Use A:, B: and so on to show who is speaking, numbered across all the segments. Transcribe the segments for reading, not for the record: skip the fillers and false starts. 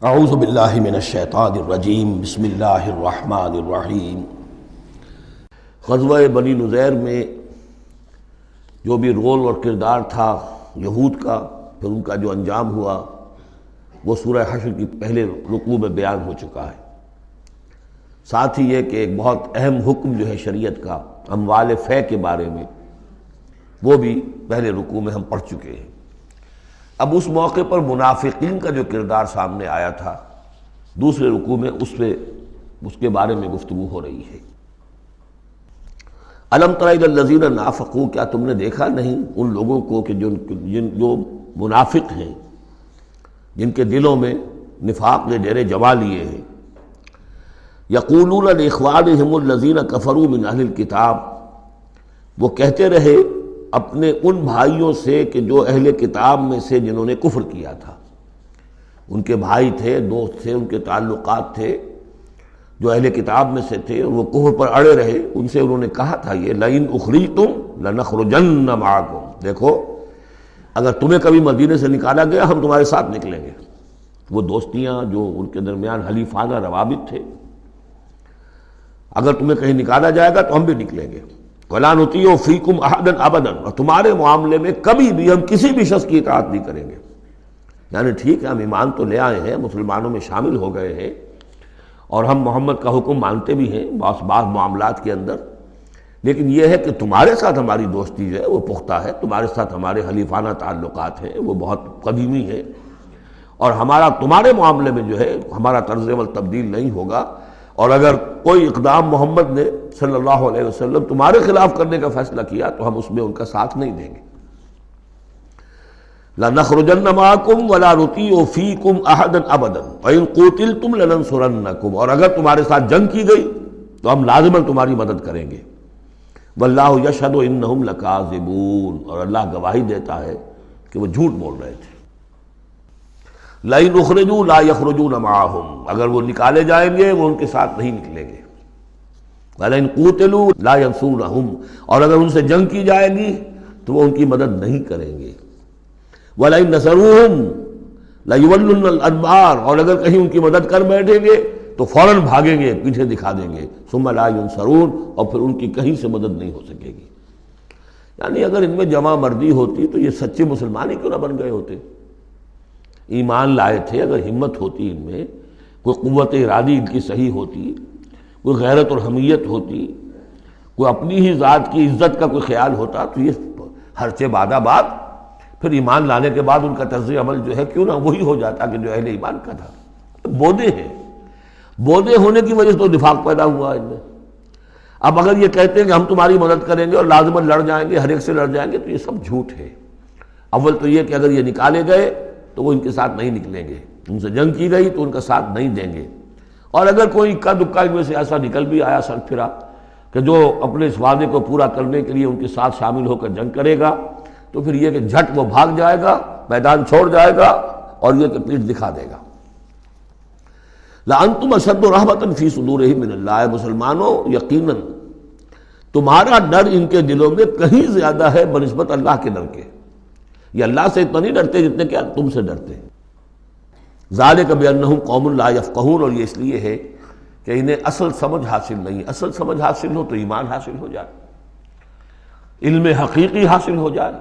A: اعوذ باللہ من الشیطان الرجیم بسم اللہ الرحمن الرحیم۔ غزوہ بنی نذیر میں جو بھی رول اور کردار تھا یہود کا، پھر ان کا جو انجام ہوا وہ سورہ حشر کی پہلے رکوع میں بیان ہو چکا ہے۔ ساتھ ہی یہ کہ ایک بہت اہم حکم جو ہے شریعت کا اموال فے کے بارے میں، وہ بھی پہلے رکوع میں ہم پڑھ چکے ہیں۔ اب اس موقع پر منافقین کا جو کردار سامنے آیا تھا دوسرے رکوع میں اس کے بارے میں گفتگو ہو رہی ہے۔ الم تر الی الذین نافقوا، کیا تم نے دیکھا نہیں ان لوگوں کو کہ جو منافق ہیں، جن کے دلوں میں نفاق نے ڈیرے جما لیے ہیں۔ یقولون لاخوانہم الذین کفروا من اہل الکتاب، وہ کہتے رہے اپنے ان بھائیوں سے کہ جو اہل کتاب میں سے جنہوں نے کفر کیا تھا، ان کے بھائی تھے، دوست تھے، ان کے تعلقات تھے جو اہل کتاب میں سے تھے، اور وہ کفر پر اڑے رہے۔ ان سے انہوں نے کہا تھا یہ لئن اخرجتم لنخرجن معکم، دیکھو اگر تمہیں کبھی مدینے سے نکالا گیا ہم تمہارے ساتھ نکلیں گے۔ وہ دوستیاں جو ان کے درمیان حلیفانہ روابط تھے، اگر تمہیں کہیں نکالا جائے گا تو ہم بھی نکلیں گے۔ وَلَا نُطِيعُ فِيكُمْ أَحَدًا أَبَدًا، اور تمہارے معاملے میں کبھی بھی ہم کسی بھی شخص کی اطاعت نہیں کریں گے۔ یعنی ٹھیک ہے ہم ایمان تو لے آئے ہیں، مسلمانوں میں شامل ہو گئے ہیں، اور ہم محمد کا حکم مانتے بھی ہیں بعض معاملات کے اندر، لیکن یہ ہے کہ تمہارے ساتھ ہماری دوستی جو ہے وہ پختہ ہے، تمہارے ساتھ ہمارے حلیفانہ تعلقات ہیں وہ بہت قدیمی ہیں، اور ہمارا تمہارے معاملے میں جو ہے ہمارا طرز عمل تبدیل نہیں ہوگا، اور اگر کوئی اقدام محمد نے صلی اللہ علیہ وسلم تمہارے خلاف کرنے کا فیصلہ کیا تو ہم اس میں ان کا ساتھ نہیں دیں گے۔ لَنَخْرُجَنَّ مَعَكُمْ وَلَا نُطِيعُ فِيكُمْ أَحَدًا أَبَدًا وَإِن قُوتِلْتُمْ لَنَنصُرَنَّكُمْ، اور اگر تمہارے ساتھ جنگ کی گئی تو ہم لازماً تمہاری مدد کریں گے۔ وَاللَّهُ يَشْهَدُ إِنَّهُمْ لَكَاذِبُونَ، اور اللہ گواہی دیتا ہے کہ وہ جھوٹ بول رہے تھے۔ لَئِنْ أُخْرِجُوا لَا يَخْرُجُونَ مَعَهُمْ، اگر وہ نکالے جائیں گے وہ ان کے ساتھ نہیں نکلیں گے۔ وَلَئِنْ قُوتِلُوا لَا يَنصُرُونَهُمْ، اور اگر ان سے جنگ کی جائے گی تو وہ ان کی مدد نہیں کریں گے۔ وَلَئِنْ نَصَرُوهُمْ لَيُوَلُّنَّ الْأَدْبَارَ، اور اگر کہیں ان کی مدد کر بیٹھیں گے تو فوراً بھاگیں گے، پیچھے دکھا دیں گے۔ ثُمَّ لَا يُنصَرُونَ، اور پھر ان کی کہیں سے مدد نہیں ہو سکے گی۔ یعنی اگر ان میں جمع مردی ہوتی تو یہ سچے مسلمان ہی کیوں نہ بن گئے ہوتے؟ ایمان لائے تھے، اگر ہمت ہوتی ان میں، کوئی قوت ارادی ان کی صحیح ہوتی، کوئی غیرت اور حمیت ہوتی، کوئی اپنی ہی ذات کی عزت کا کوئی خیال ہوتا، تو یہ ہرچہ بعد بعد پھر ایمان لانے کے بعد ان کا طرز عمل جو ہے کیوں نہ وہی ہو جاتا کہ جو اہل ایمان کا تھا۔ بودے ہیں، بودے ہونے کی وجہ سے تو نفاق پیدا ہوا ان میں۔ اب اگر یہ کہتے ہیں کہ ہم تمہاری مدد کریں گے اور لازماً لڑ جائیں گے، ہر ایک سے لڑ جائیں گے، تو یہ سب جھوٹ ہے۔ اول تو یہ کہ اگر یہ نکالے گئے تو وہ ان کے ساتھ نہیں نکلیں گے، ان سے جنگ کی گئی تو ان کا ساتھ نہیں دیں گے، اور اگر کوئی اکا دکا ان میں سے ایسا نکل بھی آیا سر پھرا کہ جو اپنے اس وعدے کو پورا کرنے کے لیے ان کے ساتھ شامل ہو کر جنگ کرے گا، تو پھر یہ کہ جھٹ وہ بھاگ جائے گا، میدان چھوڑ جائے گا، اور یہ کہ پیٹھ دکھا دے گا۔ لَأَنْتُمْ أَشَدُّ رَهْبَةً فِي صُدُورِهِم مِّنَ اللَّهِ، مسلمانوں یقیناً تمہارا ڈر ان کے دلوں میں کہیں زیادہ ہے بنسبت اللہ کے ڈر کے۔ یہ اللہ سے اتنا نہیں ڈرتے جتنے کہ تم سے ڈرتے ہیں۔ ذَلِكَ بِأَنَّهُمْ قَوْمٌ لَا يَفْقَهُونَ، اور یہ اس لیے ہے کہ انہیں اصل سمجھ حاصل نہیں۔ اصل سمجھ حاصل ہو تو ایمان حاصل ہو جائے، علم حقیقی حاصل ہو جائے،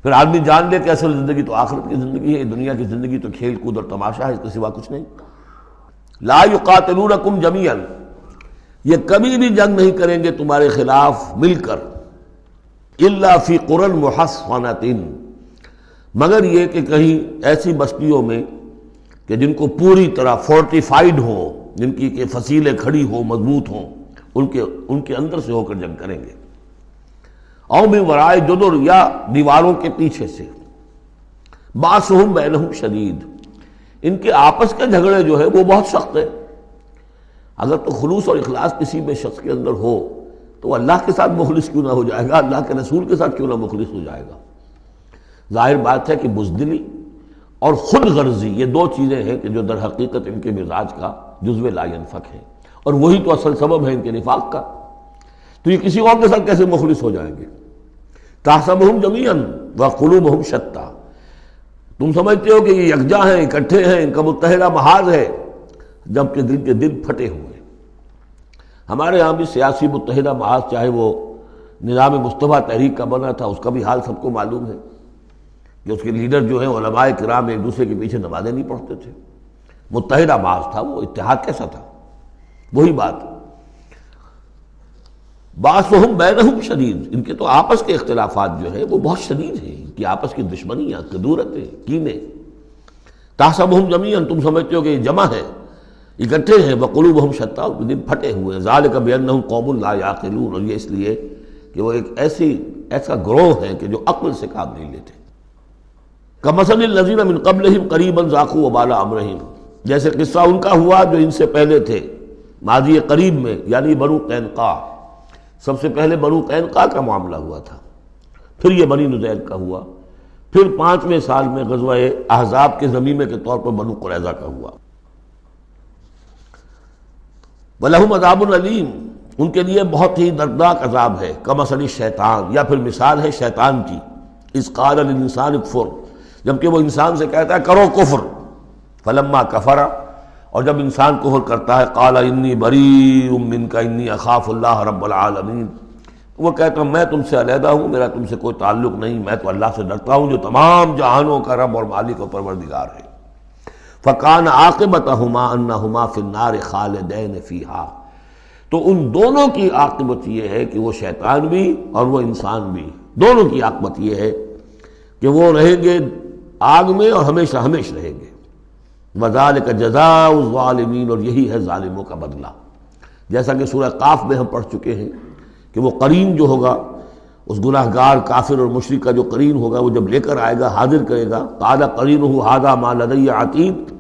A: پھر آدمی جان لے کہ اصل زندگی تو آخرت کی زندگی ہے، دنیا کی زندگی تو کھیل کود اور تماشا ہے، اس کے سوا کچھ نہیں۔ لا یقاتلونکم جمیعا، یہ کبھی بھی جنگ نہیں کریں گے تمہارے خلاف مل کر، الا فی قری محصنۃ، مگر یہ کہ کہیں ایسی بستیوں میں کہ جن کو پوری طرح فورٹیفائیڈ ہوں، جن کی کہ فصیلیں کھڑی ہوں، مضبوط ہوں، ان کے اندر سے ہو کر جنگ کریں گے۔ او من وراء جدر، یا دیواروں کے پیچھے سے۔ باسہم بینہم شدید، ان کے آپس کے جھگڑے جو ہے وہ بہت سخت ہے۔ اگر تو خلوص اور اخلاص کسی میں شخص کے اندر ہو تو وہ اللہ کے ساتھ مخلص کیوں نہ ہو جائے گا، اللہ کے رسول کے ساتھ کیوں نہ مخلص ہو جائے گا۔ ظاہر بات ہے کہ بزدلی اور خود غرضی، یہ دو چیزیں ہیں کہ جو در حقیقت ان کے مزاج کا جزو لا ینفک ہے، اور وہی تو اصل سبب ہے ان کے نفاق کا۔ تو یہ کسی اور کے ساتھ کیسے مخلص ہو جائیں گے؟ تحسبہم جمیعا وقلوبہم شتیٰ، تم سمجھتے ہو کہ یہ یکجا ہیں، اکٹھے ہیں، ان کا متحدہ محاذ ہے، جبکہ دل کے دل پھٹے ہوئے ہیں۔ ہمارے ہاں بھی سیاسی متحدہ محاذ، چاہے وہ نظام مصطفیٰ تحریک کا بنا تھا، اس کا بھی حال سب کو معلوم ہے کہ اس کے لیڈر جو ہیں علماء کرام ایک دوسرے کے پیچھے نمازیں نہیں پڑھتے تھے۔ متحدہ محاذ تھا، وہ اتحاد کیسا تھا؟ وہی بات، بعضهم بینہم شدید، ان کے تو آپس کے اختلافات جو ہیں وہ بہت شدید ہیں، ان کی آپس کی دشمنیاں، کدورتیں، کینے۔ تحسبہم جمیعا، تم سمجھتے ہو کہ یہ جمع ہے، اکٹھے ہیں، وقلوبہم شتیٰ، اور دل پھٹے ہوئے ہیں۔ ذالک بانہم قوم لا یعقلون، اور یہ اس لیے کہ وہ ایک ایسا گروہ ہے کہ جو عقل سے کام نہیں لیتے۔ کمثل الذین من قبلہم قریبا ذاقوا وبال امرہم، جیسے قصہ ان کا ہوا جو ان سے پہلے تھے ماضی قریب میں، یعنی بنو قینقاع۔ سب سے پہلے بنو قینقاع کا معاملہ ہوا تھا، پھر یہ بنی نذیر کا ہوا، پھر 5ویں سال میں غزوہ احزاب کے ضمیمے کے طور پر بنو قریظہ کا ہوا۔ وَلَهُمْ عَذَابٌ عَلِيمٌ، ان کے لیے بہت ہی دردناک عذاب ہے۔ کمثل الشیطان، یا پھر مثال ہے شیطان کی، اذ قال للانسان اکفر، جبکہ وہ انسان سے کہتا ہے کرو کفر، فلما کفر، اور جب انسان کفر کرتا ہے، قال انی بریء منک انی اخاف اللہ رب العالمین، وہ کہتا ہے میں تم سے علیحدہ ہوں، میرا تم سے کوئی تعلق نہیں، میں تو اللہ سے ڈرتا ہوں جو تمام جہانوں کا رب اور مالک اور پروردگار ہے۔ فکان عاقبتہما انہما فی النار خالدین فیہا، تو ان دونوں کی عاقبت یہ ہے کہ وہ شیطان بھی اور وہ انسان بھی، دونوں کی عاقبت یہ ہے کہ وہ رہیں گے آگ میں اور ہمیشہ ہمیشہ رہیں گے۔ وذالک جزاء الظالمین، اور یہی ہے ظالموں کا بدلہ، جیسا کہ سورہ قاف میں ہم پڑھ چکے ہیں کہ وہ قرین جو ہوگا، اس گناہ گار کافر اور مشرک کا جو قرین ہوگا، وہ جب لے کر آئے گا، حاضر کرے گا، قال قرینہ ھذا ما لدی عتید،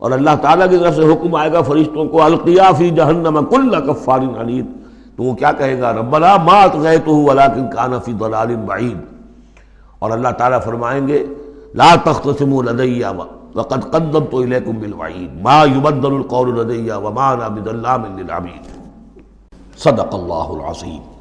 A: اور اللہ تعالیٰ کی طرف سے حکم آئے گا فرشتوں کو، القیا فی جہنم کل کفار عنید، تو وہ کیا کہے گا؟ ربنا ما اطغیتہ ولکن کان فی ضلال بعید، اور اللہ تعالیٰ فرمائیں گے لا تختصموا لدی وقد قدمت الیکم بالوعید ما یبدل القول لدی وما انا بظلام للعبید۔ صدق اللہ العظیم۔